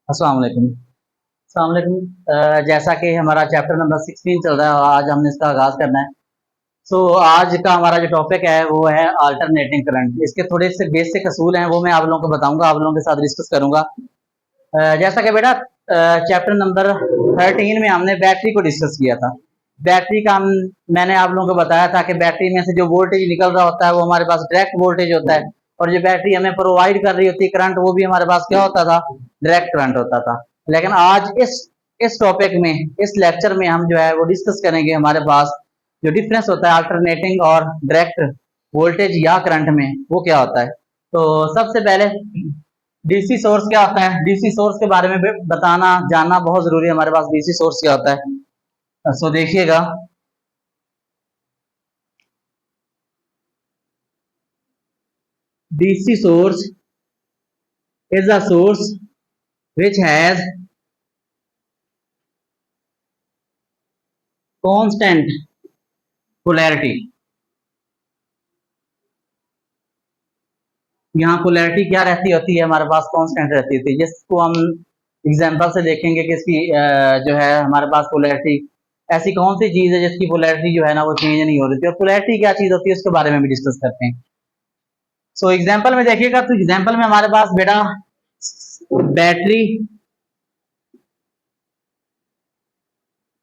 अस्सलाम वालेकुम। अस्सलाम वालेकुम। जैसा कि हमारा चैप्टर नंबर 16 चल रहा है और आज हमने इसका आगाज़ करना है। आज का हमारा जो टॉपिक है वो है अल्टरनेटिंग करंट। इसके थोड़े से बेसिक असूल हैं, वो मैं आप लोगों को बताऊंगा, आप लोगों के साथ डिस्कस करूंगा। जैसा कि बेटा चैप्टर नंबर 13 में हमने बैटरी को डिस्कस किया था। बैटरी का मैंने आप लोगों को बताया था कि बैटरी में से जो वोल्टेज निकल रहा होता है वो हमारे पास डायरेक्ट वोल्टेज होता है, और जो बैटरी हमें प्रोवाइड कर रही होती है करंट, वो भी हमारे पास क्या होता था, डायरेक्ट करंट होता था। लेकिन आज इस टॉपिक में, इस लेक्चर में हम जो है वो डिस्कस करेंगे हमारे पास जो डिफरेंस होता है अल्टरनेटिंग और डायरेक्ट वोल्टेज या करंट में, वो क्या होता है। तो सबसे पहले डीसी सोर्स क्या होता है, डीसी सोर्स के बारे में बताना जानना बहुत जरूरी है। हमारे पास डीसी सोर्स क्या होता है, देखिएगा। DC source is a source which has constant polarity। यहाँ पोलैरिटी क्या रहती होती है, हमारे पास कांस्टेंट रहती होती है, जिसको हम एग्जांपल से देखेंगे कि इसकी जो है हमारे पास पोलैरिटी, ऐसी कौन सी चीज है जिसकी पोलैरिटी जो है ना वो चेंज नहीं हो रही थी, और पोलैरिटी क्या चीज होती है उसके बारे में भी डिस्कस करते हैं। एग्जांपल में देखिएगा, तो एग्जांपल में हमारे पास बेटा बैटरी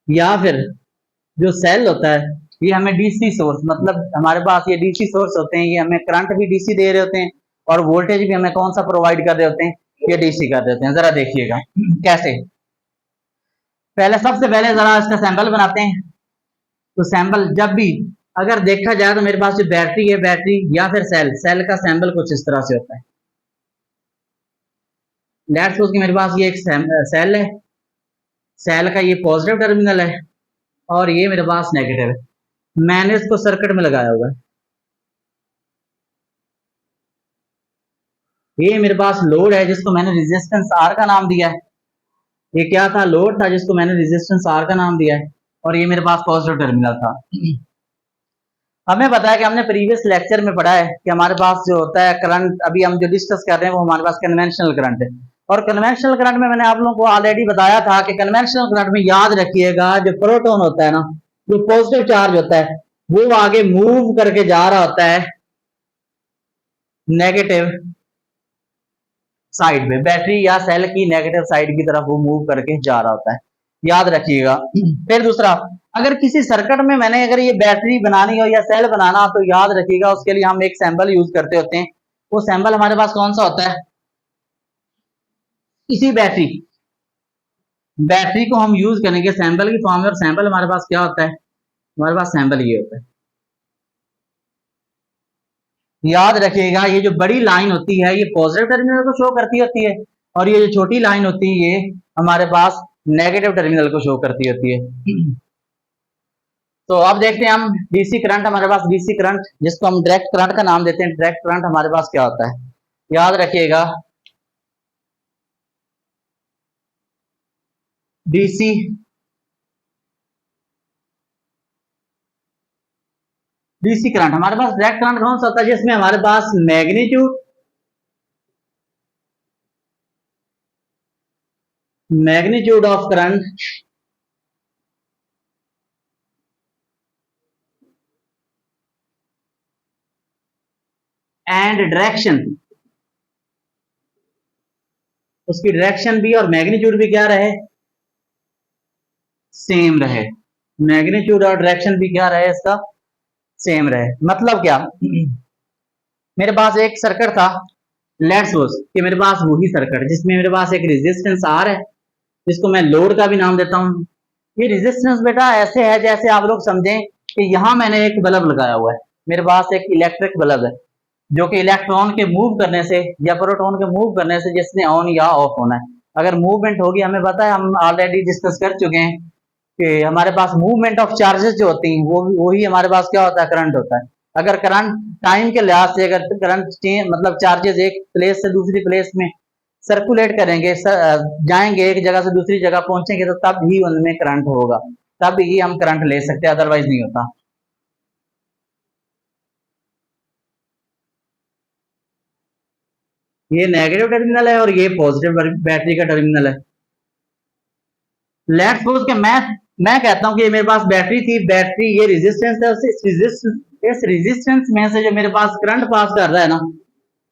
या फिर जो सेल होता है, ये हमें डीसी सोर्स, मतलब हमारे पास ये डीसी सोर्स होते हैं, ये हमें करंट भी डीसी दे रहे होते हैं और वोल्टेज भी हमें कौन सा प्रोवाइड कर रहे होते हैं, ये डीसी कर देते हैं। जरा देखिएगा कैसे। पहले सबसे पहले जरा इसका सैंपल बनाते हैं। तो सैंपल जब भी अगर देखा जाए तो मेरे पास जो बैटरी है, बैटरी या फिर सेल, सेल का सैंपल कुछ इस तरह से होता है। लेट्स सपोज कि मेरे पास ये एक सेल है, सेल का ये पॉजिटिव टर्मिनल है और ये मेरे पास नेगेटिव है। मैंने इसको सर्किट में लगाया हुआ है। ये मेरे पास लोड है जिसको मैंने रेजिस्टेंस आर का नाम दिया है। ये क्या था, लोड था जिसको मैंने रेजिस्टेंस आर का नाम दिया है, और ये मेरे पास पॉजिटिव टर्मिनल था। हमें पता है कि हमने प्रीवियस लेक्चर में पढ़ा है कि हमारे पास जो होता है करंट, अभी हम जो डिस्कस कर रहे हैं वो हमारे पास कन्वेंशनल करंट है। और कन्वेंशनल करंट में मैंने आप लोगों को ऑलरेडी बताया था कि कन्वेंशनल करंट में याद रखिएगा, जो प्रोटॉन होता है ना, जो पॉजिटिव चार्ज होता है, वो आगे मूव करके जा रहा होता है नेगेटिव साइड में, बैटरी या सेल की नेगेटिव साइड की तरफ वो मूव करके जा रहा होता है, याद रखिएगा। फिर दूसरा, अगर किसी सर्किट में मैंने अगर ये बैटरी बनानी हो या सेल बनाना हो, तो याद रखिएगा उसके लिए हम एक सैंपल यूज करते होते हैं। वो सैंपल हमारे पास कौन सा होता है, इसी बैटरी, बैटरी को हम यूज करेंगे सैंपल की फॉर्म में, और सैंपल हमारे पास क्या होता है, हमारे पास सैंपल ये होता है। याद रखिएगा ये जो बड़ी लाइन होती है ये पॉजिटिव टर्मिनल को शो करती होती है, और ये जो छोटी लाइन होती है ये हमारे पास नेगेटिव टर्मिनल को शो करती होती है। तो अब देखते हैं हम डीसी करंट, हमारे पास डीसी करंट जिसको हम डायरेक्ट करंट का नाम देते हैं, डायरेक्ट करंट हमारे पास क्या होता है, याद रखिएगा। डीसी डीसी करंट हमारे पास डायरेक्ट करंट कौन सा होता है, जिसमें हमारे पास magnitude of current and direction, उसकी डायरेक्शन भी और मैग्नीट्यूड भी क्या रहे, सेम रहे। मैग्नीट्यूड और डायरेक्शन भी क्या रहे, इसका सेम रहे। मतलब क्या, मेरे पास एक सर्किट था, लेट्स सपोज कि मेरे पास वही सर्किट जिसमें मेरे पास एक रेजिस्टेंस आर है, जिसको मैं लोड का भी नाम देता हूँ। ये रेजिस्टेंस बेटा ऐसे है जैसे आप लोग समझें कि यहाँ मैंने एक बल्ब लगाया हुआ है, मेरे पास एक इलेक्ट्रिक बल्ब है जो कि इलेक्ट्रॉन के मूव करने से या प्रोटॉन के मूव करने से जिसने ऑन या ऑफ होना है। अगर मूवमेंट होगी, हमें पता है, हम ऑलरेडी डिस्कस कर चुके हैं कि हमारे पास मूवमेंट ऑफ चार्जेस जो होती हैं वो वही हमारे पास क्या होता है, करंट होता है। अगर करंट टाइम के लिहाज से अगर करंट मतलब चार्जेस एक प्लेस से दूसरी प्लेस में सर्कुलेट करेंगे, जाएंगे एक जगह से दूसरी जगह पहुंचेंगे, तो तब ही उनमें करंट होगा, तब ही हम करंट ले सकते हैं, अदरवाइज नहीं होता। ये नेगेटिव टर्मिनल है और ये पॉजिटिव बैटरी का टर्मिनल है। लेट्स सपोज कि मैं कहता हूं कि मेरे पास बैटरी थी, बैटरी ये रेजिस्टेंस है, इस रेजिस्टेंस में से जो मेरे पास करंट पास कर रहा है ना,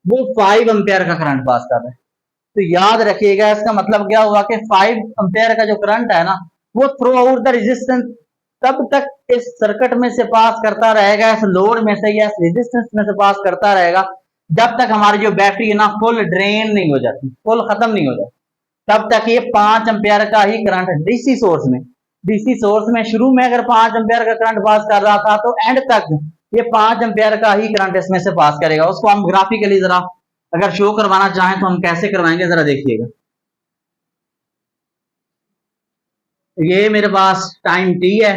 वो 5 एम्पियर का करंट पास कर रहा है। तो याद रखिएगा, इसका मतलब क्या हुआ कि 5 एम्पियर का जो करंट है ना, वो थ्रू आउट द रेजिस्टेंस तब तक इस सर्किट में से पास करता रहेगा, इस लोड में से या इस रेजिस्टेंस में से पास करता रहेगा, जब तक हमारी जो बैटरी है ना फुल ड्रेन नहीं हो जाती, फुल खत्म नहीं हो जाती, तब तक ये 5 एम्पियर का ही करंट डीसी सोर्स में शुरू में अगर 5 एम्पियर का करंट पास कर रहा था, तो एंड तक ये 5 एम्पियर का ही करंट इसमें से पास करेगा। उसको हम ग्राफिकली जरा अगर शो करवाना चाहें तो हम कैसे करवाएंगे, जरा देखिएगा। ये मेरे पास टाइम टी है,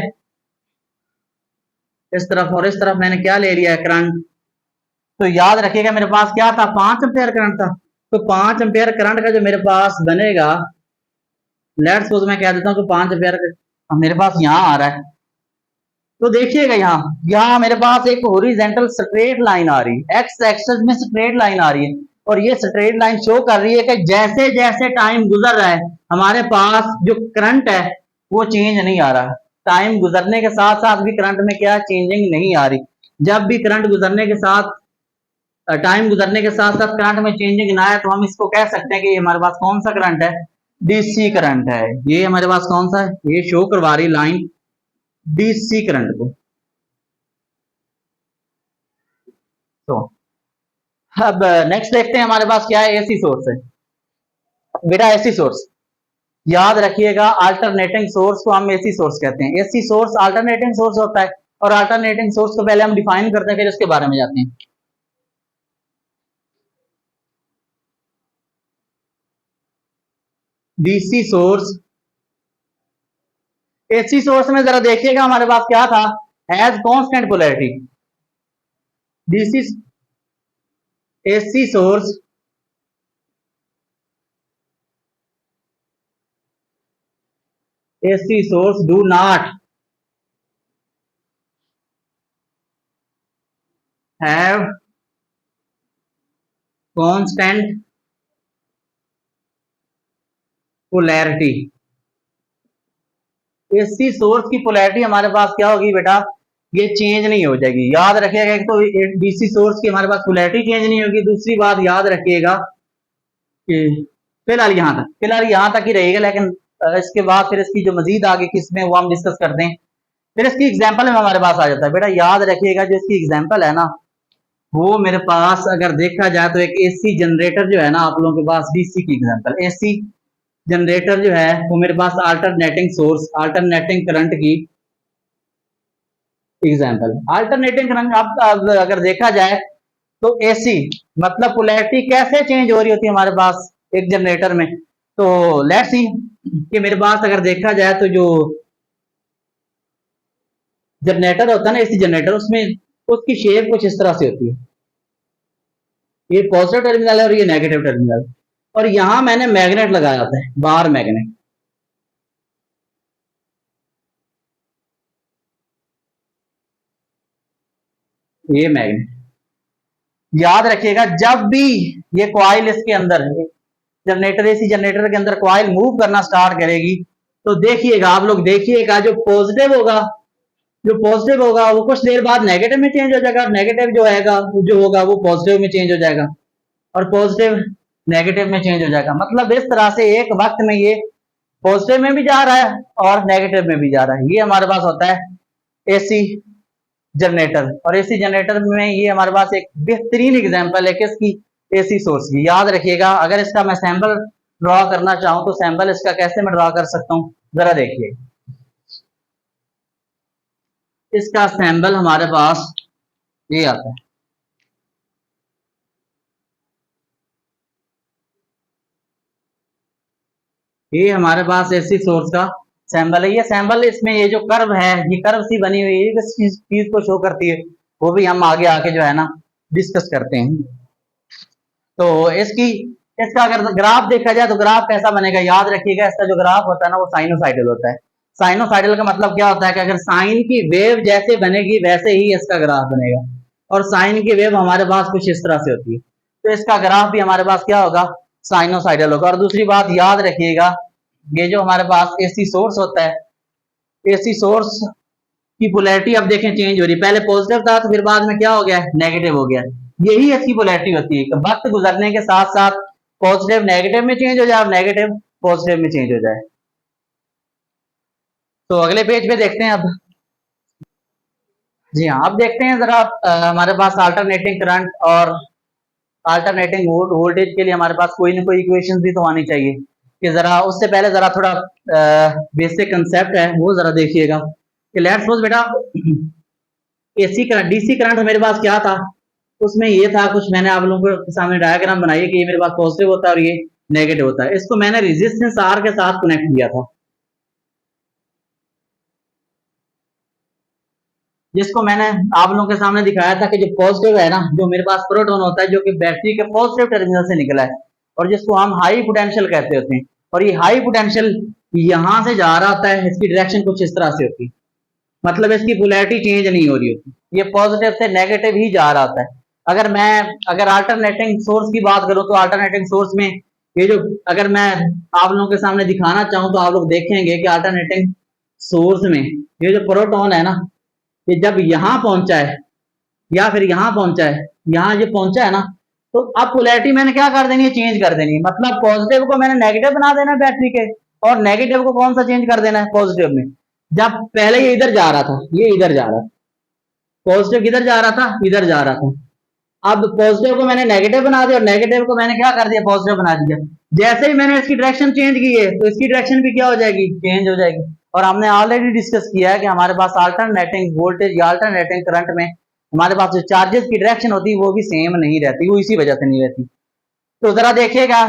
इस तरफ और इस तरफ मैंने क्या ले लिया है, करंट। तो याद रखिएगा मेरे पास क्या था, 5 एम्पियर करंट था। तो 5 एम्पियर करंट का जो मेरे पास बनेगा, लेट्स सपोज मैं कह देता हूं कि 5 एम्पियर मेरे पास यहां आ रहा है। तो देखिएगा यहाँ मेरे पास एक हॉरिजॉन्टल स्ट्रेट लाइन आ रही है, एक्स एक्सिस में स्ट्रेट लाइन आ रही है, और ये स्ट्रेट लाइन शो कर रही है कि जैसे जैसे टाइम गुजर रहा है हमारे पास जो करंट है वो चेंज नहीं आ रहा। टाइम गुजरने के साथ साथ भी करंट में क्या चेंजिंग नहीं आ रही। जब भी करंट गुजरने के साथ टाइम गुजरने के साथ साथ करंट में चेंजिंग ना आए, तो हम इसको कह सकते हैं कि हमारे पास कौन सा करंट है, डीसी करंट है। ये हमारे पास कौन सा है, ये शो करवा रही लाइन डीसी करंट को। तो अब नेक्स्ट देखते हैं हमारे पास क्या है, एसी सोर्स है। बेटा एसी सोर्स याद रखिएगा, अल्टरनेटिंग सोर्स को हम एसी सोर्स कहते हैं। एसी सोर्स अल्टरनेटिंग सोर्स होता है, और अल्टरनेटिंग सोर्स को पहले हम डिफाइन करते हैं, फिर उसके बारे में जाते हैं। डीसी सोर्स, एसी सोर्स में जरा देखिएगा हमारे पास क्या था, has constant polarity. DC AC source AC source do not have constant polarity। AC source की पोलैरिटी हमारे पास क्या होगी बेटा, ये चेंज नहीं हो जाएगी। याद रखिएगा, एक तो डीसी सोर्स की हमारे पास पोलैरिटी चेंज नहीं होगी, दूसरी बात याद रखिएगा कि फिलहाल यहाँ तक ही रहेगा, लेकिन इसके बाद फिर इसकी जो मजीद आगे किसमें वो हम डिस्कस करते हैं। फिर इसकी एग्जाम्पल में हमारे पास आ जाता है। बेटा याद रखिएगा, जो इसकी एग्जाम्पल है ना, वो मेरे पास अगर देखा जाए तो एक एसी जनरेटर जो है ना, आप लोगों के पास डीसी की एग्जांपल, एसी जनरेटर जो है वो मेरे पास अल्टरनेटिंग सोर्स, अल्टरनेटिंग करंट की एग्जांपल। अल्टरनेटिंग करंट अब अगर देखा जाए तो एसी मतलब पोलैरिटी कैसे चेंज हो रही होती है हमारे पास एक जनरेटर में। तो लेट्स सी कि मेरे पास अगर देखा जाए तो जो जनरेटर होता है ना, एसी जनरेटर, उसमें उसकी शेप कुछ इस तरह से होती है। ये पॉजिटिव टर्मिनल है और ये नेगेटिव टर्मिनल, और यहां मैंने मैग्नेट लगाया होता है, बार मैग्नेट। ये मैग्नेट याद रखिएगा, जब भी ये कॉइल इसके अंदर जनरेटर, एसी जनरेटर के अंदर कॉइल मूव करना स्टार्ट करेगी, तो देखिएगा आप लोग, देखिएगा जो पॉजिटिव होगा वो कुछ देर बाद नेगेटिव में चेंज हो जाएगा, नेगेटिव जो होगा वो पॉजिटिव में चेंज हो जाएगा, और पॉजिटिव नेगेटिव में चेंज हो जाएगा। मतलब इस तरह से एक वक्त में ये पॉजिटिव में भी जा रहा है और नेगेटिव में भी जा रहा है। ये हमारे पास होता है एसी जनरेटर, और एसी जनरेटर में ये हमारे पास एक बेहतरीन एग्जांपल है किसकी, एसी सोर्स की। याद रखिएगा, अगर इसका मैं सैंपल ड्रॉ करना चाहूं तो सैंपल इसका कैसे मैं ड्रॉ कर सकता हूं, जरा देखिए। इसका सैंपल हमारे पास ये आता है, ये हमारे पास एसी सोर्स का सैंपल है। ये सैंपल, इसमें ये जो कर्व है, ये कर्व सी बनी हुई है, किस चीज को शो करती है, वो भी हम आगे आके जो है ना डिस्कस करते हैं। तो इसका अगर ग्राफ देखा जाए तो ग्राफ कैसा बनेगा, याद रखिएगा, इसका जो ग्राफ होता है ना वो साइनोसाइडल होता है। साइनोसाइडल का मतलब क्या होता है कि अगर साइन की वेव जैसे बनेगी वैसे ही इसका ग्राफ बनेगा, और साइन की वेव हमारे पास कुछ इस तरह से होती है। तो इसका ग्राफ भी हमारे पास क्या होगा, साइनोसाइडल होगा। और दूसरी बात याद रखिएगा, ये जो हमारे पास एसी सोर्स होता है, एसी सोर्स की पोलैरिटी अब देखें चेंज हो रही है, पहले पॉजिटिव था तो फिर बाद में क्या हो गया, नेगेटिव हो गया। यही इसकी पोलैरिटी होती है कि वक्त गुजरने के साथ साथ पॉजिटिव नेगेटिव में चेंज हो जाए और नेगेटिव पॉजिटिव में चेंज हो जाए। तो अगले पेज पे देखते हैं अब। जी हाँ, अब देखते हैं जरा हमारे पास अल्टरनेटिंग करंट और अल्टरनेटिंग वोल्टेज के लिए हमारे पास कोई ना कोई इक्वेशन भी तो आनी चाहिए। कि जरा उससे पहले जरा थोड़ा बेसिक कंसेप्ट है वो जरा देखिएगा कि लेट्स सपोज बेटा एसी करंट डीसी करंट मेरे पास क्या था, उसमें ये था कुछ, मैंने आप लोगों के सामने डायग्राम बनाई है कि ये मेरे पास पॉजिटिव होता है और ये नेगेटिव होता है। इसको मैंने रेजिस्टेंस आर के साथ कनेक्ट किया था, जिसको मैंने आप लोगों के सामने दिखाया था कि जो पॉजिटिव है ना, जो मेरे पास प्रोटॉन होता है जो कि बैटरी के पॉजिटिव टर्मिनल से निकला है और जिसको हम हाई पोटेंशियल कहते होते हैं, और ये हाई पोटेंशियल यहां से जा रहा होता है, इसकी डायरेक्शन कुछ इस तरह से होती है, मतलब इसकी पोलैरिटी चेंज नहीं हो रही होती, ये पॉजिटिव से नेगेटिव ही जा रहा होता है। अगर अल्टरनेटिंग सोर्स की बात करूं तो अल्टरनेटिंग सोर्स में ये जो, अगर मैं आप लोगों के सामने दिखाना चाहूं तो आप लोग देखेंगे कि अल्टरनेटिंग सोर्स में ये जो प्रोटॉन है ना, ये जब यहां पहुंचा है या फिर यहां पहुंचा है, यहां ये पहुंचा है ना, तो अब पोलैरिटी मैंने क्या कर देनी है, चेंज कर देनी है। मतलब पॉजिटिव को मैंने नेगेटिव बना देना है बैटरी के, और नेगेटिव को कौन सा चेंज कर देना है, पॉजिटिव में। जब पहले ये इधर जा रहा था, ये इधर जा रहा था, पॉजिटिव किधर जा रहा था, इधर जा रहा था। अब पॉजिटिव को मैंने नेगेटिव बना दिया और नेगेटिव को मैंने क्या कर दिया, पॉजिटिव बना दिया। जैसे ही मैंने इसकी डायरेक्शन चेंज की है तो इसकी डायरेक्शन भी क्या हो जाएगी, चेंज हो जाएगी। और हमने ऑलरेडी डिस्कस किया है कि हमारे पास अल्टरनेटिंग वोल्टेज या अल्टरनेटिंग करंट में हमारे पास जो चार्जेस की डायरेक्शन होती है वो भी सेम नहीं रहती, वो इसी वजह से नहीं रहती। तो जरा देखिएगा,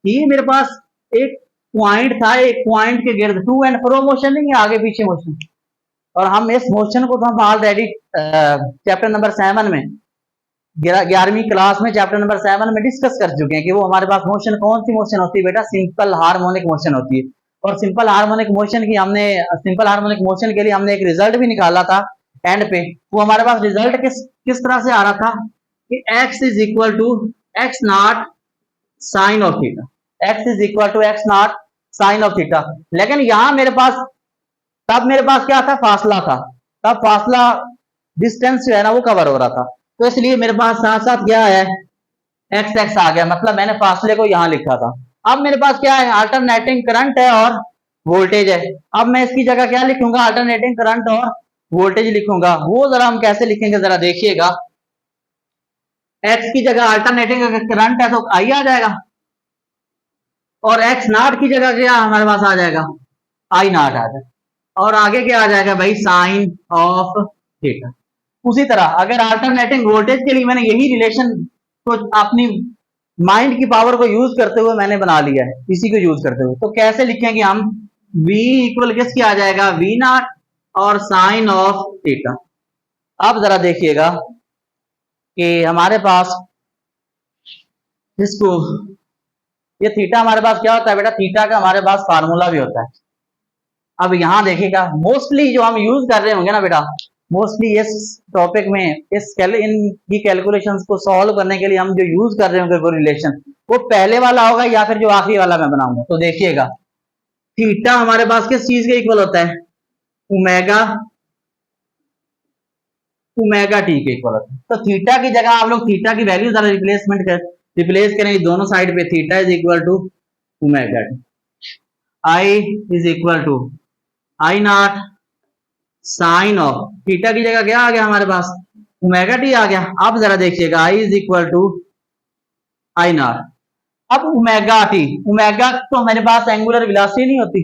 ये मेरे पास एक पॉइंट था, एक पॉइंट के गिर्द टू एंड फ्रो मोशन नहीं है, आगे पीछे मोशन। और हम इस मोशन को तो हम ऑलरेडी चैप्टर नंबर 7 में 11वीं क्लास में चैप्टर नंबर 7 में डिस्कस कर चुके हैं कि वो हमारे पास मोशन कौन सी मोशन होती है बेटा, सिंपल हार्मोनिक मोशन होती है। और सिंपल हार्मोनिक मोशन की हमने सिंपल हार्मोनिक मोशन के लिए हमने एक रिजल्ट भी निकाला था एंड पे। वो हमारे पास रिजल्ट किस तरह से आ रहा था कि x is equal to x not sine of theta, x is equal to x not sine of theta. लेकिन यहां मेरे पास, तब मेरे पास क्या था, फासला था, तब फासला डिस्टेंस जो है ना वो कवर हो रहा था, तो इसलिए मेरे पास साथ साथ क्या है, एक्स एक्स आ गया, मतलब मैंने फासले को यहां लिखा था। अब मेरे पास क्या है, अल्टरनेटिंग करंट है और वोल्टेज है। अब मैं इसकी जगह क्या लिखूंगा, अल्टरनेटिंग करंट और वोल्टेज लिखूंगा। वो जरा हम कैसे लिखेंगे जरा देखिएगा, एक्स की जगह अल्टरनेटिंग करंट है तो आई आ जाएगा, और एक्स नॉट की जगह क्या हमारे पास आ जाएगा, आई नॉट आ जाएगा, और आगे क्या आ जाएगा भाई, साइन ऑफ थीटा। उसी तरह अगर अल्टरनेटिंग वोल्टेज के लिए मैंने यही रिलेशन को अपनी माइंड की पावर को यूज करते हुए मैंने बना लिया है, इसी को यूज करते हुए, तो कैसे लिखेंगे हम, V इक्वल किस क्या आ जाएगा, V नॉट और साइन ऑफ थीटा। अब जरा देखिएगा कि हमारे पास इसको, ये थीटा हमारे पास क्या होता है बेटा, थीटा का हमारे पास फार्मूला भी होता है। अब यहां देखिएगा, मोस्टली जो हम यूज कर रहे होंगे ना बेटा, मोस्टली इस टॉपिक में इनकी कैलकुलेशंस को सॉल्व करने के लिए हम जो यूज कर रहे होंगे वो रिलेशन, वो पहले वाला होगा या फिर जो आखिरी वाला मैं बनाऊंगा। तो देखिएगा, थीटा हमारे पास किस चीज के इक्वल होता है, ओमेगा ओमेगा टी के इक्वल होता है। तो थीटा की जगह आप लोग थीटा की वैल्यू जरा रिप्लेस करें दोनों साइड पे, theta is equal to omega t, I is equal to I not sine of theta की जगह क्या आ गया हमारे पास, ओमेगा टी आ गया। अब जरा देखिएगा, I is equal to I naught. अब ओमेगा टी, ओमेगा तो मेरे पास एंगुलर वेलोसिटी नहीं होती,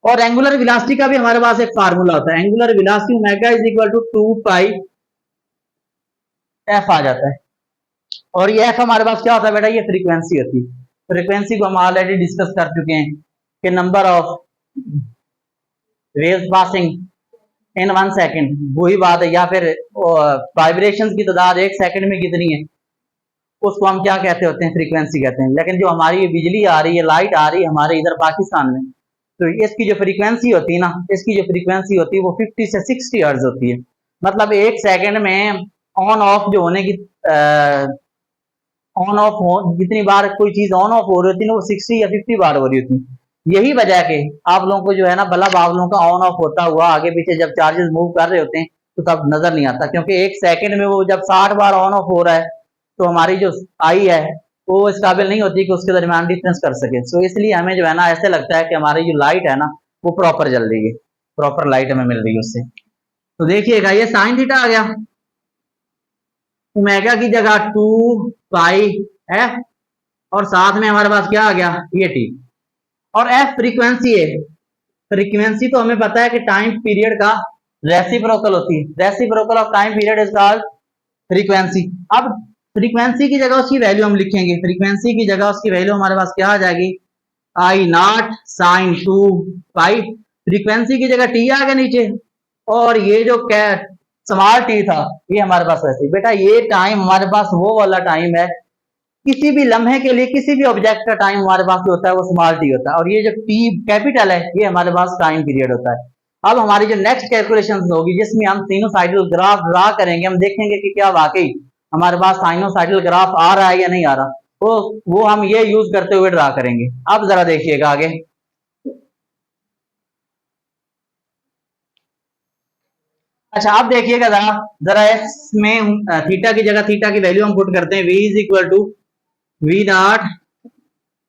और एंगुलर वेलोसिटी का भी हमारे पास एक फार्मूला होता है, angular velocity omega is equal to 2 pi f आ जाता है। और ये एफ हमारे पास क्या होता है बेटा, ये फ्रीक्वेंसी होती है। फ्रीक्वेंसी को हम ऑलरेडी डिस्कस कर चुके हैं कि number of waves passing in 1 second, वही बात है, या फिर वाइब्रेशंस की तादाद 1 सेकंड में कितनी है, उसको हम क्या कहते होते हैं, फ्रीक्वेंसी कहते हैं। लेकिन जो हमारी बिजली आ रही है, लाइट आ रही है हमारे इधर पाकिस्तान में, तो इसकी जो फ्रीक्वेंसी होती है ना, इसकी जो फ्रीक्वेंसी होती है वो 50 से 60 हर्ट्ज होती है। मतलब 1 सेकंड में ऑन ऑफ जो होने की ऑन ऑफ हो, जितनी बार कोई चीज ऑन ऑफ हो रही होती है वो 60 या 50 बार हो रही होती है। यही वजह के आप लोगों को जो है ना बल्ब आप लोगों का ऑन ऑफ होता हुआ आगे पीछे जब चार्जेस मूव कर रहे होते हैं तो तब नजर नहीं आता, क्योंकि एक सेकंड में वो जब 60 बार ऑन ऑफ हो रहा है तो हमारी जो आई है वो इस काबिल नहीं होती कि उसके दरमियान डिफरेंस कर सके। सो इसलिए हमें जो है ना ऐसे लगता है कि हमारी जो लाइट है ना वो प्रॉपर जल रही है, प्रॉपर लाइट हमें मिल रही है उससे। तो देखिएगा ये साइन थीटा आ गया, ओमेगा की जगह 2 पाई एफ, और साथ में हमारे पास क्या आ गया ये टी, और एफ फ्रीक्वेंसी है। फ्रीक्वेंसी तो हमें पता है कि टाइम पीरियड का रेसिप्रोकल होती है, reciprocal of time period is called frequency. अब फ्रीक्वेंसी की जगह उसकी वैल्यू हम लिखेंगे, फ्रीक्वेंसी की जगह उसकी वैल्यू हमारे पास क्या आ जाएगी, आई नॉट साइन 2 पाई, फ्रीक्वेंसी की जगह टी आ गया नीचे, और ये जो स्मॉल टी था ये हमारे पास वैसे बेटा ये टाइम हमारे पास वो वाला टाइम है, किसी भी लम्हे के लिए किसी भी ऑब्जेक्ट का टाइम हमारे पास जो होता है वो स्मॉल टी होता है, और ये जो टी कैपिटल है ये हमारे पास टाइम पीरियड होता है। अब हमारी जो नेक्स्ट कैलकुलेशन होगी जिसमें हम साइनोसाइडल ग्राफ ड्रा करेंगे, हम देखेंगे कि क्या वाकई हमारे पास साइनोसाइडल ग्राफ आ रहा है या नहीं आ रहा, वो हम ये यूज करते हुए ड्रा करेंगे। अब जरा देखिएगा आगे। अच्छा आप देखिएगा जरा, जरा इसमें थीटा की जगह थीटा की वैल्यू हम पुट करते हैं, v is equal to v not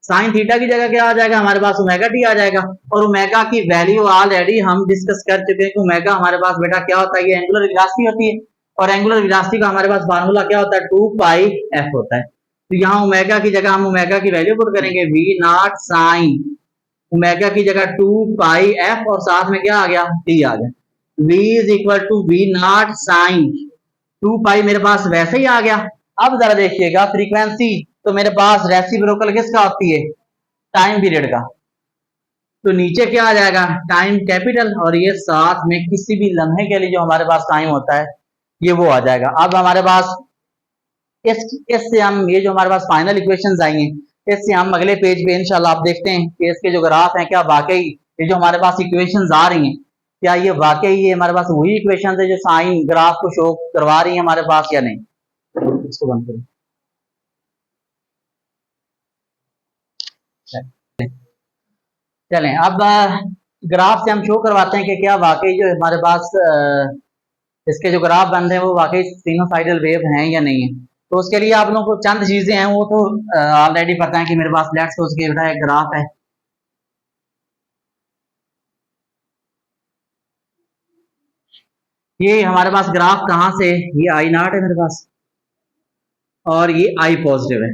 sine theta की जगह क्या आ जाएगा हमारे पास ओमेगा टी आ जाएगा, और ओमेगा की वैल्यू ऑलरेडी हम डिस्कस कर चुके हैं कि ओमेगा हमारे पास बेटा क्या होता है, ये एंगुलर वेलोसिटी होती है, और एंगुलर वेलोसिटी का हमारे पास फार्मूला क्या होता है 2 पाई एफ होता है। तो यहाँ ओमेगा की जगह हम ओमेगा की वैल्यू पुट करेंगे वी नॉट साइन ओमेगा की जगह 2 पाई एफ, और साथ में क्या आ गया टी आ गया, v is equal to v not sine 2 pi मेरे पास वैसे ही आ गया। अब जरा देखिएगा फ्रीक्वेंसी तो मेरे पास रेसिप्रोकल किसका होती है, टाइम पीरियड का, तो नीचे क्या आ जाएगा टाइम कैपिटल, और ये साथ में किसी भी लम्हे के लिए जो हमारे पास टाइम होता है ये वो आ जाएगा। अब हमारे पास इससे हम ये जो हमारे पास फाइनल इक्वेशंस आएंगे इससे हम अगले पेज पे इंशाल्लाह आप देखते हैं कि इसके जो ग्राफ हैं क्या वाकई ये जो हमारे पास इक्वेशंस आ रही हैं क्या ये वाकई ये हमारे पास वही इक्वेशंस है जो साइन ग्राफ को शो करवा रही है हमारे पास या नहीं। इसको बंद करें। चलें अब ग्राफ से हम शो करवाते हैं कि क्या वाकई जो हमारे पास इसके जो ग्राफ बन रहे हैं वो वाकई साइनोसाइडल वेव हैं या नहीं है। तो उसके लिए आप लोगों को चंद चीजें हैं वो तो ऑलरेडी पता है कि मेरे पास लेट्स सपोज के बेटा एक ग्राफ है, ये हमारे पास ग्राफ कहाँ से, ये आई नॉट है मेरे पास और ये आई पॉजिटिव है,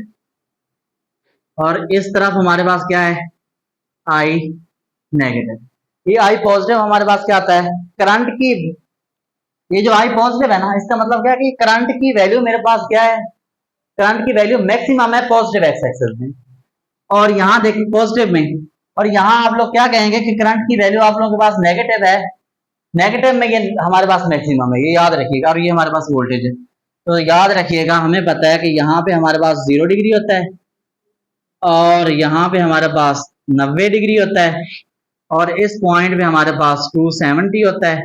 और इस तरफ हमारे पास क्या है आई नेगेटिव। ये आई पॉजिटिव हमारे पास क्या आता है करंट की, ये जो आई पॉजिटिव है ना इसका मतलब क्या है कि करंट की वैल्यू मेरे पास क्या है, करंट की वैल्यू मैक्सिमम है पॉजिटिव एक्स एक्सिस में, और यहाँ देखिए पॉजिटिव में, और यहाँ आप लोग क्या कहेंगे कि करंट की वैल्यू आप लोगों के पास नेगेटिव है, नेगेटिव में ये हमारे पास मैक्सिमम है, ये याद रखिएगा, और ये हमारे पास वोल्टेज है। तो याद रखिएगा हमें पता है कि यहाँ पे हमारे पास 0 डिग्री होता है, और यहाँ पे हमारे पास 90 डिग्री होता है, और इस पॉइंट पे हमारे पास 270 होता है,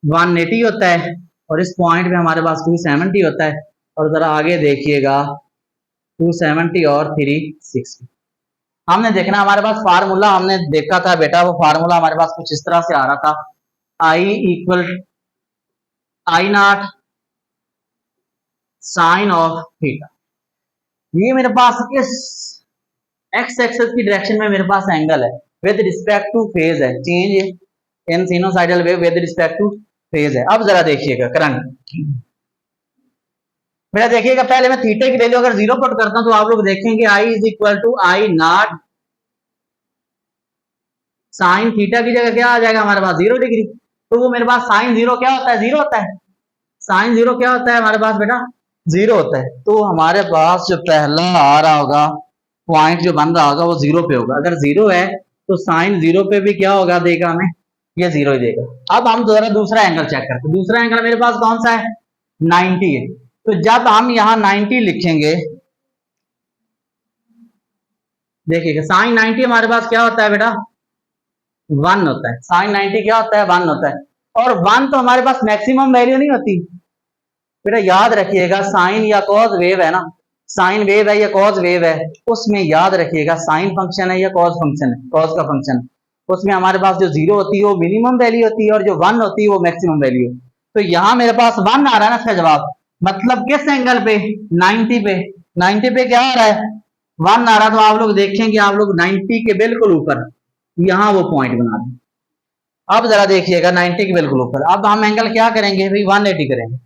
180 होता है, और इस पॉइंट पे हमारे पास 270 होता है, और जरा आगे देखिएगा 270 और 360। हमने देखना हमारे पास फार्मूला हमने देखा था बेटा, वो फार्मूला हमारे पास कुछ इस तरह से आ रहा था, I equal I not sine of theta. ये मेरे पास इस एक्स एक्सिस की डायरेक्शन में मेरे पास एंगल है विद रिस्पेक्ट टू फेज है, change in sinusoidal wave with respect two phase है। अब जरा देखिएगा करंट मेरा देखिएगा, पहले मैं थीटा की वैल्यू अगर 0 पुट करता हूं तो आप लोग देखेंगे I is equal to I not sine theta की जगह क्या आ जाएगा हमारे पास 0 डिग्री, तो वो मेरे पास साइन 0 क्या होता है 0 होता है, साइन 0 क्या होता है हमारे पास बेटा 0 होता है। तो हमारे पास जो पहला आ रहा होगा पॉइंट जो बन रहा होगा वो 0 पे होगा, अगर 0 है तो साइन 0 पे भी क्या होगा देगा हमें ये 0 ही देगा। अब हम जरा दूसरा एंगल चेक करते हैं, दूसरा एंगल मेरे पास कौन सा है 90 है, तो जब हम यहाँ 90 लिखेंगे देखिएगा साइन 90 हमारे पास क्या होता है बेटा 1 होता है, साइन 90 क्या होता है 1 होता है, और 1 तो हमारे पास मैक्सिमम वैल्यू नहीं होती, बेटा याद रखिएगा साइन या कॉज वेव है ना, साइन वेव है या कॉज वेव है, उसमें याद रखिएगा साइन फंक्शन है या कॉज फंक्शन है, कॉज का फंक्शन, उसमें हमारे पास जो जीरो होती है वो मिनिमम वैल्यू होती है और जो वन होती है वो मैक्सिमम वैल्यू। तो यहाँ मेरे पास वन आ रहा है ना इसका जवाब, मतलब किस एंगल पे, 90 पे, 90 पे क्या आ रहा है, वन आ रहा है। तो आप लोग देखेंगे, आप लोग 90 के बिल्कुल ऊपर यहाँ वो पॉइंट बना दें। अब जरा देखिएगा 90 के बिल्कुल ऊपर, अब हम एंगल क्या करेंगे भाई, 180 करेंगे।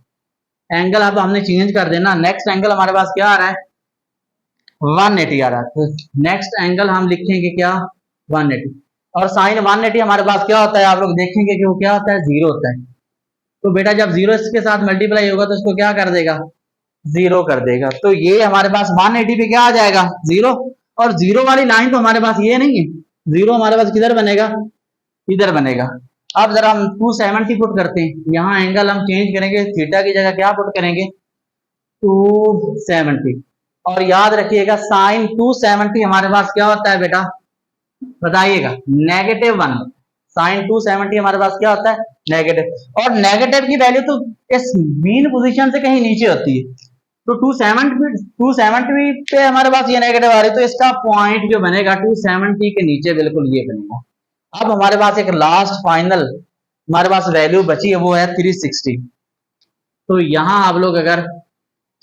एंगल अब हमने चेंज कर देना, नेक्स्ट एंगल हमारे पास क्या आ रहा है, 180 आ रहा है। तो नेक्स्ट एंगल हम लिखेंगे क्या, 180। और साइन 180 हमारे पास क्या होता है, आप लोग देखेंगे कि वो क्या होता है, जीरो होता है। तो बेटा जब जीरो इसके साथ मल्टीप्लाई होगा तो इसको क्या कर देगा, जीरो कर देगा। तो ये हमारे पास 180 पे क्या आ जाएगा, जीरो। और जीरो वाली लाइन तो हमारे पास ये नहीं है, जीरो हमारे पास किधर बनेगा, इधर बनेगा। अब जरा हम 270 पुट करते हैं, यहाँ एंगल हम चेंज करेंगे, थीटा की जगह क्या पुट करेंगे, 270। और याद रखिएगा साइन 270 हमारे पास क्या होता है बेटा, बताइएगा, -1। साइन 270 हमारे पास क्या होता है, नेगेटिव। और नेगेटिव की वैल्यू तो इस मीन पोजीशन से कहीं नीचे होती है। तो 270 पे हमारे पास ये नेगेटिव आ रही है, तो इसका पॉइंट जो बनेगा 270 के नीचे बिल्कुल ये बनेगा। अब हमारे पास एक लास्ट फाइनल हमारे पास वैल्यू बची है, वो है 360। तो यहां आप लोग अगर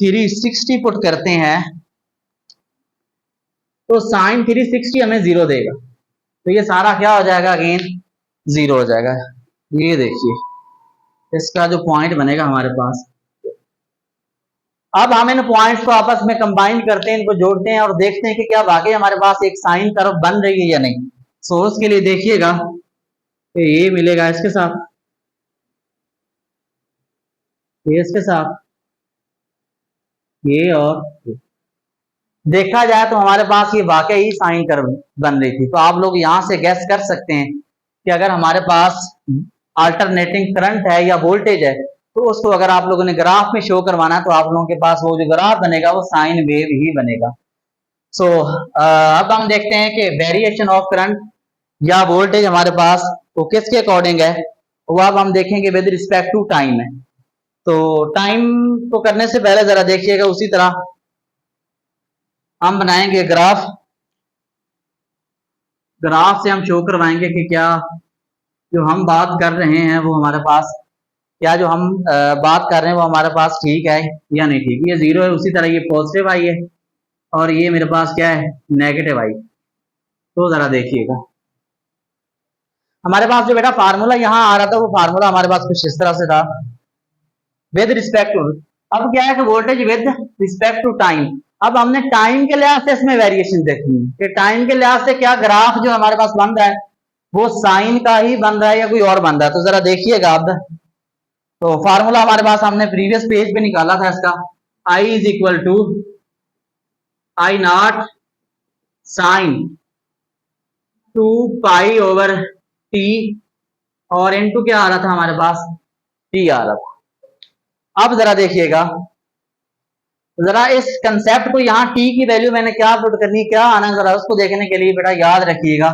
360 पुट करते हैं तो साइन 360 हमें जीरो देगा। तो ये सारा क्या हो जाएगा, अगेन जीरो हो जाएगा। ये देखिए इसका जो पॉइंट बनेगा हमारे पास। अब हम इन पॉइंट्स को आपस में कंबाइन करते हैं, इनको जोड़ते हैं और देखते हैं कि क्या वाकई हमारे पास एक साइन कर्व बन रही है या नहीं। सोर्स के लिए देखिएगा कि ये मिलेगा इसके साथ, ये इसके साथ, ये, और देखा जाए तो हमारे पास ये वाकई ही साइन कर्व बन रही थी। तो आप लोग यहां से गैस कर सकते हैं कि अगर हमारे पास अल्टरनेटिंग करंट है या वोल्टेज है, तो उसको अगर आप लोगों ने ग्राफ में शो करवाना है तो आप लोगों के पास वो जो ग्राफ बनेगा वो साइन वेव ही बनेगा। सो अब हम देखते हैं कि वेरिएशन ऑफ करंट या वोल्टेज हमारे पास वो किसके अकॉर्डिंग है, वो अब हम देखेंगे विद रिस्पेक्ट टू टाइम है। तो टाइम को करने से पहले जरा देखिएगा, उसी तरह हम बनाएंगे ग्राफ, ग्राफ से हम शो करवाएंगे कि क्या जो हम बात कर रहे हैं वो हमारे पास, क्या जो हम बात कर रहे हैं वो हमारे पास ठीक है या नहीं ठीक। ये जीरो है, उसी तरह ये पॉजिटिव आई है और ये मेरे पास क्या है, नेगेटिव आई। तो जरा देखिएगा हमारे पास जो बेटा फार्मूला यहाँ आ रहा था, वो फार्मूला हमारे पास कुछ इस तरह से था, विद रिस्पेक्ट टू। अब क्या है कि voltage with respect to time. अब हमने टाइम के लिहाज से इसमें वेरिएशन देखनी है कि टाइम के लिहाज से क्या ग्राफ जो हमारे पास बन रहा है वो साइन का ही बन रहा है या कोई और बन रहा है। तो जरा देखिएगा आप, तो फार्मूला हमारे पास हमने प्रीवियस पेज पे निकाला था इसका, I is equal to I not sine 2 पाई/टी, और इनटू क्या आ रहा था हमारे पास, टी आ रहा था। अब जरा देखिएगा, जरा इस कंसेप्ट को यहाँ टी की वैल्यू मैंने क्या पुट करनी, क्या आना, जरा उसको देखने के लिए बेटा याद रखिएगा,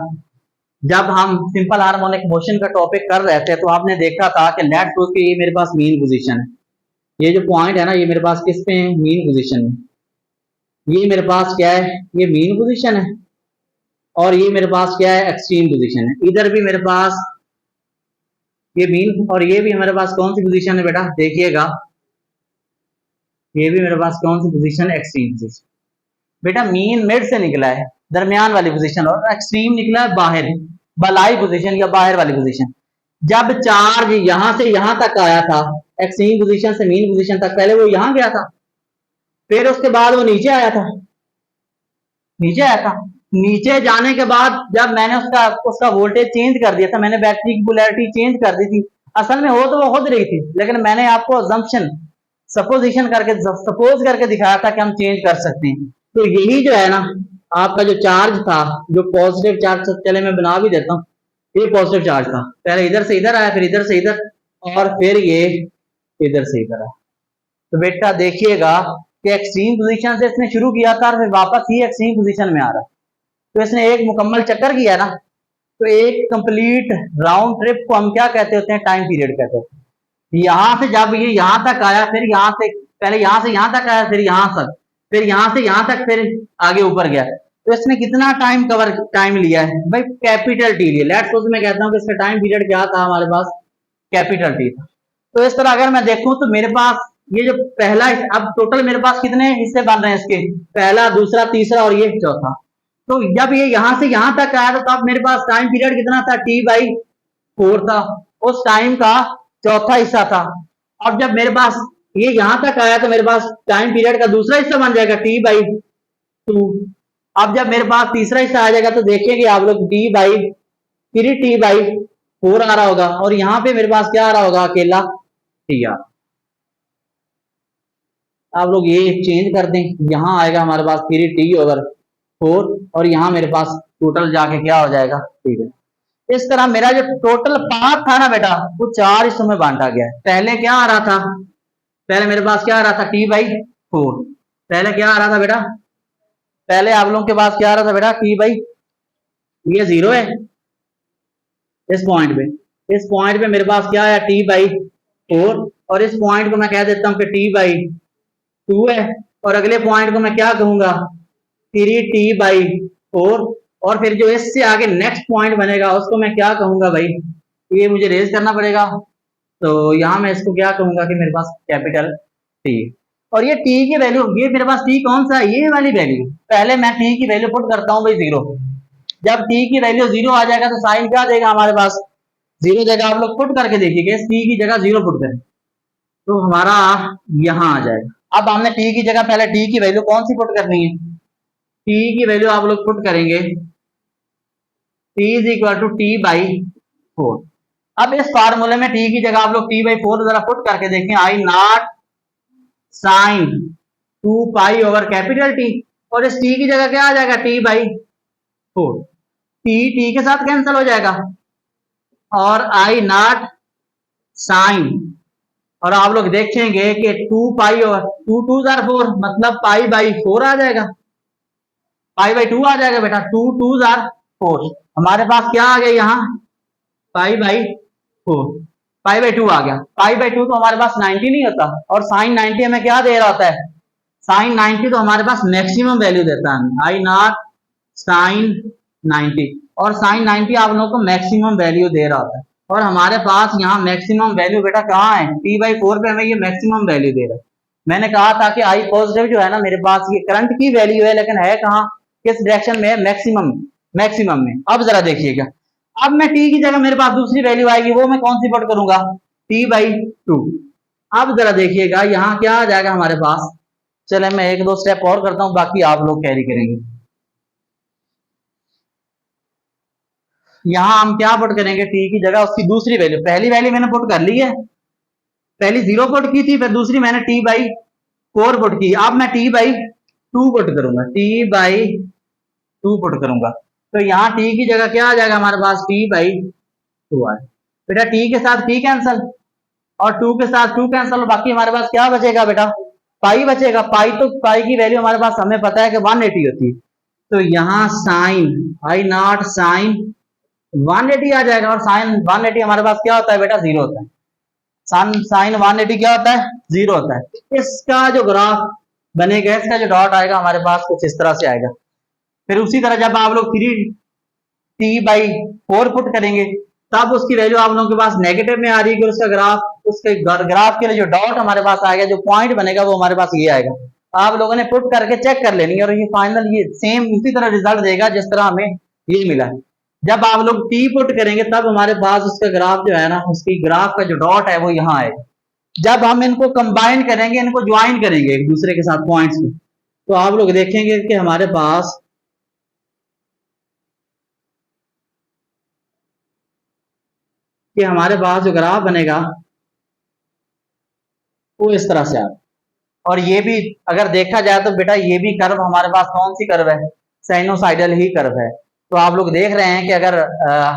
जब हम सिंपल हार्मोनिक मोशन का टॉपिक कर रहे थे तो आपने देखा था कि लेट सपोज कि ये मेरे पास मीन पोजीशन है, ये जो पॉइंट है ना ये मेरे पास किस पे है, मीन पोजीशन में। ये मेरे पास क्या है, ये मीन पोजीशन है, और ये मेरे पास क्या है, एक्सट्रीम पोजीशन है। इधर भी मेरे पास ये मीन, और ये भी हमारे पास कौन सी पोजीशन है बेटा, देखिएगा ये भी मेरे पास कौन सी पोजीशन, एक्सट्रीम पोजीशन। बेटा मीन मिड से निकला है, दरमियान वाली पोजीशन, और एक्सट्रीम निकला है बाहर, बलाई पोजीशन या बाहर वाली पोजीशन। जब चार्ज यहां से यहां तक आया था, एक्सट्रीम पोजीशन से मीन पोजीशन तक, पहले वो यहां गया था, फिर उसके बाद वो नीचे आया था, नीचे आया था। नीचे जाने के बाद जब मैंने उसका उसका वोल्टेज चेंज कर दिया था, मैंने बैटरी की पोलैरिटी चेंज कर दी थी, असल में हो तो वो खुद रही थी, लेकिन मैंने आपको अजम्पशन सपोजिशन करके सपोज करके दिखाया था कि हम चेंज कर सकते हैं। तो यही जो है ना आपका जो चार्ज था, जो पॉजिटिव चार्ज, चले मैं बना भी देता हूँ, ये पॉजिटिव चार्ज था, पहले इधर से इधर आया, फिर इधर से इधर, और फिर ये इधर से इधर आया। तो बेटा देखिएगा कि एक्सट्रीम पोजीशन से इसने शुरू किया था और फिर वापस ही एक्सट्रीम पोजीशन में आ रहा है। तो इसने एक मुकम्मल चक्कर किया ना, तो एक कंप्लीट राउंड ट्रिप को हम क्या कहते होते हैं, टाइम पीरियड कहते हैं। यहाँ से जब ये यहाँ तक आया, फिर यहाँ से पहले यहाँ से यहाँ तक आया, फिर यहाँ तक, फिर यहाँ से यहाँ तक, फिर आगे ऊपर गया, तो इसने कितना टाइम लिया है भाई? कैपिटल टी लिया। लेट्स सपोज मैं कहता हूँ कि इसका टाइम पीरियड क्या था हमारे पास, कैपिटल टी था। तो इस तरह अगर मैं देखूं तो मेरे पास ये जो पहला, अब टोटल मेरे पास कितने हिस्से बन रहे हैं इसके, पहला, दूसरा, तीसरा और ये चौथा। तो जब ये यहाँ से यहाँ तक आया तो अब मेरे पास टाइम पीरियड कितना था, T/4 था, उस टाइम का चौथा हिस्सा था। अब जब मेरे पास ये यहाँ तक आया तो मेरे पास टाइम पीरियड का दूसरा हिस्सा बन जाएगा T/2। अब जब मेरे पास तीसरा हिस्सा आ जाएगा तो देखेंगे आप लोग फिर T/4 आ रहा होगा, और यहाँ पे मेरे पास क्या आ रहा होगा, अकेला T। आप लोग ये चेंज कर दें, यहाँ आएगा हमारे पास 3T/4, और यहाँ मेरे पास टोटल जाके क्या हो जाएगा, ठीक है। इस तरह मेरा जो टोटल पाथ था ना बेटा, वो 4 हिस्सों में बांटा गया है। पहले क्या आ रहा था, पहले मेरे पास क्या आ रहा था, T/4। पहले क्या आ रहा था बेटा, पहले आप लोगों के पास क्या आ रहा था बेटा, ये 0 है इस पॉइंट पे मेरे पास क्या है, T/4, और इस पॉइंट को मैं कह देता हूँ कि T/2 है, और अगले पॉइंट को मैं क्या कहूंगा, 3T/4, और फिर जो इससे आगे नेक्स्ट पॉइंट बनेगा उसको मैं क्या कहूंगा भाई, ये मुझे रेज करना पड़ेगा। तो यहाँ मैं इसको क्या कहूंगा कि मेरे पास कैपिटल T, और ये T की वैल्यू, ये मेरे पास T कौन सा है, ये वाली वैल्यू। पहले मैं T की वैल्यू पुट करता हूँ भाई 0। जब T की वैल्यू 0 आ जाएगा तो साइन क्या देगा हमारे पास, 0 देगा। आप लोग पुट करके देखिएगा, इस T की जगह 0 पुट करें तो हमारा यहाँ आ जाएगा। अब हमने T की जगह पहले T की वैल्यू कौन सी पुट करनी है, T की वैल्यू आप लोग पुट करेंगे T = T/4। अब इस फार्मूले में T की जगह आप लोग T/4 जरा पुट करके देखें, I0 sin 2π/T, और इस T की जगह क्या आ जाएगा, T/4। T के साथ कैंसिल हो जाएगा, और I0 sin, और आप लोग देखेंगे कि 2 2 * 4 मतलब π/4 आ जाएगा, π/2 आ जाएगा बेटा, 2 2 * 4। हमारे पास क्या आ गया यहाँ, π/4, π/2 आ गया। π/2 तो हमारे पास 90 नहीं होता, और साइन 90 हमें क्या दे रहा होता है, साइन 90 तो हमारे पास मैक्सिमम वैल्यू देता है, I0 sin 90, और साइन 90 आप लोगों को मैक्सिमम वैल्यू दे रहा होता है। और हमारे पास यहाँ मैक्सिमम वैल्यू बेटा कहाँ है, T/4 पे हमें ये मैक्सिमम वैल्यू दे रहा है। मैंने कहा था कि I पॉजिटिव जो है ना मेरे पास, ये करंट की वैल्यू है, लेकिन है कहाँ, किस डायरेक्शन में है, मैक्सिमम में। अब जरा देखिएगा, अब मैं T की जगह मेरे पास दूसरी वैल्यू आएगी, वो मैं कौन सी पुट करूंगा, T/2। अब जरा देखिएगा यहाँ क्या आ जाएगा हमारे पास। चले मैं 1 2 स्टेप और करता हूँ, बाकी आप लोग कैरी करेंगे। यहाँ हम क्या पुट करेंगे, T की जगह उसकी दूसरी वैल्यू, पहली वैल्यू मैंने पुट कर ली है, पहली 0 पुट की थी, फिर दूसरी मैंने T/4 पुट की। अब मैं T/2 पुट करूंगा, T/2 पुट करूंगा, तो यहाँ T की जगह क्या आ जाएगा हमारे पास, T/2 आए बेटा। T के साथ T कैंसल, और 2 के साथ 2 कैंसल, बाकी हमारे पास क्या बचेगा बेटा, पाई बचेगा। पाई की वैल्यू हमारे पास हमें पता है कि 180 होती है, तो यहाँ साइन I0 sin 180 आ जाएगा, और साइन 180 हमारे पास क्या होता है बेटा, 0 होता है। साइन 180 क्या होता है, 0 होता है। इसका जो ग्राफ बनेगा, इसका जो डॉट आएगा हमारे पास कुछ इस तरह से आएगा। फिर उसी तरह जब आप लोग 3T/4 पुट करेंगे, तब उसकी वैल्यू आप लोगों के पास नेगेटिव में आ रही है, उसका ग्राफ, उसके ग्राफ के लिए जो डॉट हमारे पास आएगा, जो पॉइंट बनेगा, वो हमारे पास ये आएगा। आप लोगों ने पुट करके चेक कर लेनी है, और ये फाइनल ये सेम उसी तरह रिजल्ट देगा जिस तरह हमें ये मिला है। जब आप लोग T पुट करेंगे तब हमारे पास उसका ग्राफ जो है ना, उसकी ग्राफ का जो डॉट है वो यहाँ आएगा। जब हम इनको कंबाइन करेंगे, इनको ज्वाइन करेंगे एक दूसरे के साथ पॉइंट्स में, तो आप लोग देखेंगे कि हमारे पास जो ग्राफ बनेगा वो इस तरह से आएगा। और ये भी अगर देखा जाए तो बेटा, ये भी कर्व हमारे पास कौन सी कर्व है, साइनोसाइडल ही कर्व है। तो आप लोग देख रहे हैं कि अगर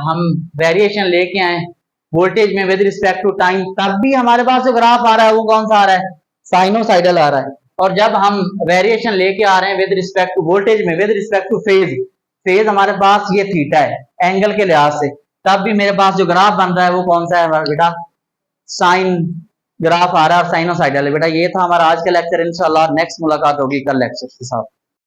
हम वेरिएशन लेके आए वोल्टेज में विद रिस्पेक्ट टू टाइम, तब भी हमारे पास जो ग्राफ आ रहा है वो कौन सा आ रहा है, साइनोसाइडल आ रहा है। और जब हम वेरिएशन लेके आ रहे हैं विद रिस्पेक्ट टू वोल्टेज में विद रिस्पेक्ट टू फेज हमारे पास ये थीटा है एंगल के लिहाज से, तब भी मेरे पास जो ग्राफ बन रहा है वो कौन सा है बेटा, साइन ग्राफ आ रहा है और साइनोसाइडल। बेटा ये था हमारा आज का लेक्चर, इंशाल्लाह नेक्स्ट मुलाकात होगी कल लेक्चर के साथ।